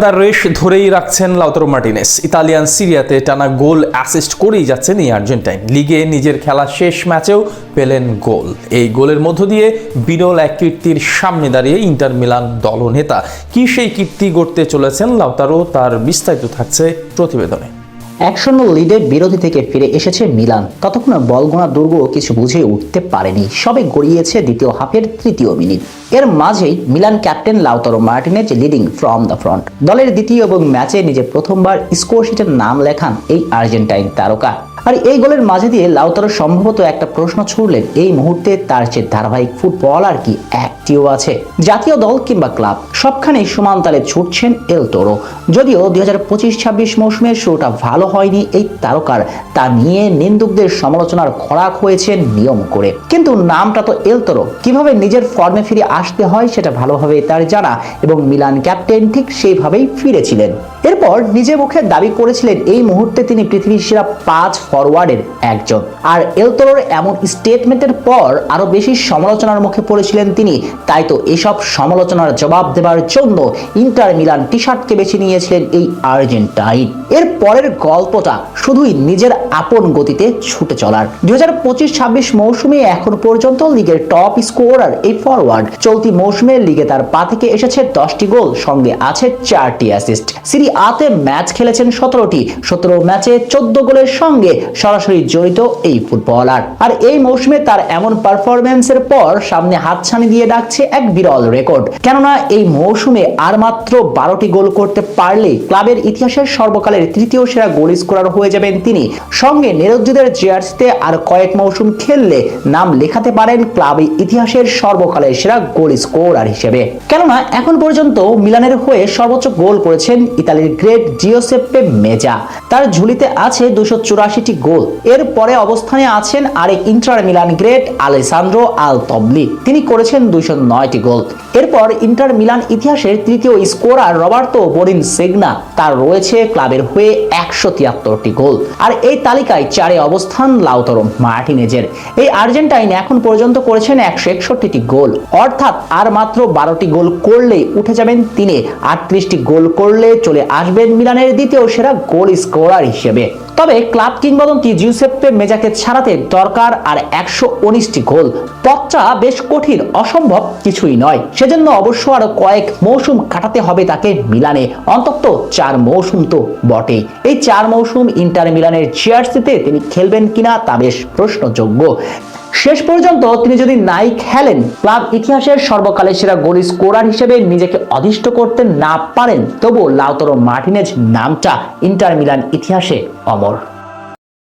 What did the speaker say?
তার রেশ ধরেই রাখছেন লাউতারো মার্টিনেজ। ইতালিয়ান সিরিয়াতে টানা গোল অ্যাসিস্ট করেই যাচ্ছেন এই আর্জেন্টাইন। লিগে নিজের খেলা শেষ ম্যাচেও পেলেন গোল। এই গোলের মধ্য দিয়ে বিরল এক কীর্তির সামনে দাঁড়িয়ে ইন্টার মিলান দলনেতা। কি সেই কীর্তি গড়তে চলেছেন লাউতারো, তার বিস্তারিত থাকছে প্রতিবেদনে। 1-0 লিডে বিরতি থেকে ফিরে এসেছে মিলান। ততক্ষণে বলগোনা দুর্গ কিছু বুঝে উঠতে পারেনি, সবে গড়িয়েছে দ্বিতীয় হাফের 3য় মিনিট। এর মাঝেই Milan captain Lautaro Martinez leading from the front. দলের দ্বিতীয় এবং ম্যাচে নিজে প্রথমবার স্কোর শিটের নাম লেখান এই আর্জেন্টাইন তারকা। আর এই গোলের মাঝে দিয়ে লাউতারো সম্ভবত একটা প্রশ্ন ছুড়লেন, এই মুহূর্তে তার চেয়ে ধারাবাহিক ফুটবলার কি একটিও আছে? জাতীয় দল কিংবা ক্লাব সবখানেই সমান তালে ছুটছেন এল তোরো। যদিও 2025-26 মৌসুমের শুরুটা ভালো হয়নি এই তারকার, তা নিয়ে নিন্দুকদের সমালোচনার খোরাক হয়েছে নিয়ম করে। কিন্তু নামটা তো এল তোরো, কিভাবে নিজের ফর্মে ফিরে আসতে হয় সেটা ভালোভাবে তার জানা, এবং মিলান ক্যাপ্টেন ঠিক সেইভাবেই ফিরেছিলেন। এরপর নিজে মুখে দাবি করেছিলেন এই মুহূর্তে তিনি পৃথিবীর সেরা 5 ফরওয়ার্ডের একজন। আর এল তোরোর এমন স্টেটমেন্টের পর আরো বেশি সমালোচনার মুখে পড়েছিলেন তিনি। তাই তো এসব সমালোচনার জবাব দেবার জন্য ইন্টার মিলান টি শার্টকে বেছে নিয়েছিলেন এই আর্জেন্টাইন। এর পরের গল্পটা শুধুই নিজের আপন গতিতে ছুটে চলার। 2025-26 মৌসুমে এখন পর্যন্ত লিগের টপ স্কোরার এই ফরওয়ার্ড। চলতি মৌসুমে লিগে তার পা থেকে এসেছে 10টি গোল, সঙ্গে আছে 4টি অ্যাসিস্ট। সিরি আতে ম্যাচ খেলেছেন 17টি, 17 ম্যাচে 14 গোলের সঙ্গে সরাসরি জড়িত এই ফুটবলার। আর এই মৌসুমে তার এমন পারফরম্যান্সের পর সামনে হাতছানি দিয়ে ডাকছে এক বিরল রেকর্ড। কেননা এই মৌসুমে আর মাত্র 12টি গোল করতে পারলে ক্লাবের ইতিহাসের সর্বকালের 3য় সেরা গোল স্কোরার হয়ে যাবেন তিনি। সঙ্গে নেরজ্জুদের জার্সিতে আর কয়েক মৌসুম খেললে নাম লেখাতে পারেন ক্লাবের ইতিহাসের সর্বকালের সেরা গোল স্কোরার হিসেবে। কেননা এখন পর্যন্ত মিলানের হয়ে সর্বোচ্চ গোল করেছেন ইতালির গ্রেট জিওসেপ্পে মেজা। তার ঝুলিতে আছে 284টি গোল। এর পরে অবস্থানে আছেন আরেক ইন্টার মিলান গ্রেট আলেসান্দ্রো আলতবলি, তিনি করেছেন 209টি গোল। এরপর ইন্টার মিলান ইতিহাসের 3য় স্কোরার রবার্তো বরিনসেগনা, তার রয়েছে ক্লাবের হয়ে 173টি গোল। আর এই তালিকায় 4 অবস্থান লাউতারো মার্টিনেজের। এই আর্জেন্টাইন এখন পর্যন্ত করেছেন 161টি গোল, অর্থাৎ আর মাত্র 12টি গোল করলেই উঠে যাবেন তিনি। 38টি গোল করলে চলে আসবেন মিলানের দ্বিতীয় সেরা গোল স্কোরার হিসেবে। তবে ক্লাব কিংবদন্তি জিউসেপ্পে মেজাকে ছাড়াতে দরকার আর 119টি গোল। পথটা বেশ কঠিন, অসম্ভব কিছুই নয়। সেজন্য অবশ্য আরো কয়েক মৌসুম কাটাতে হবে তাকে মিলানে, অন্তত 4 মৌসুম তো বটেই। এই 4 মৌসুম ইন্টার মিলানের জার্সিতে তিনি খেলবেন কিনা তা বেশ প্রশ্নযোগ্য। শেষ পর্যন্ত তিনি যদি নাই খেলেন, ক্লাব ইতিহাসের সর্বকালের সেরা গোল স্কোরার হিসেবে নিজেকে অধিষ্ঠ করতে না পারেন, তবুও লাউতারো মার্টিনেজ নামটা ইন্টার মিলান ইতিহাসে অমর।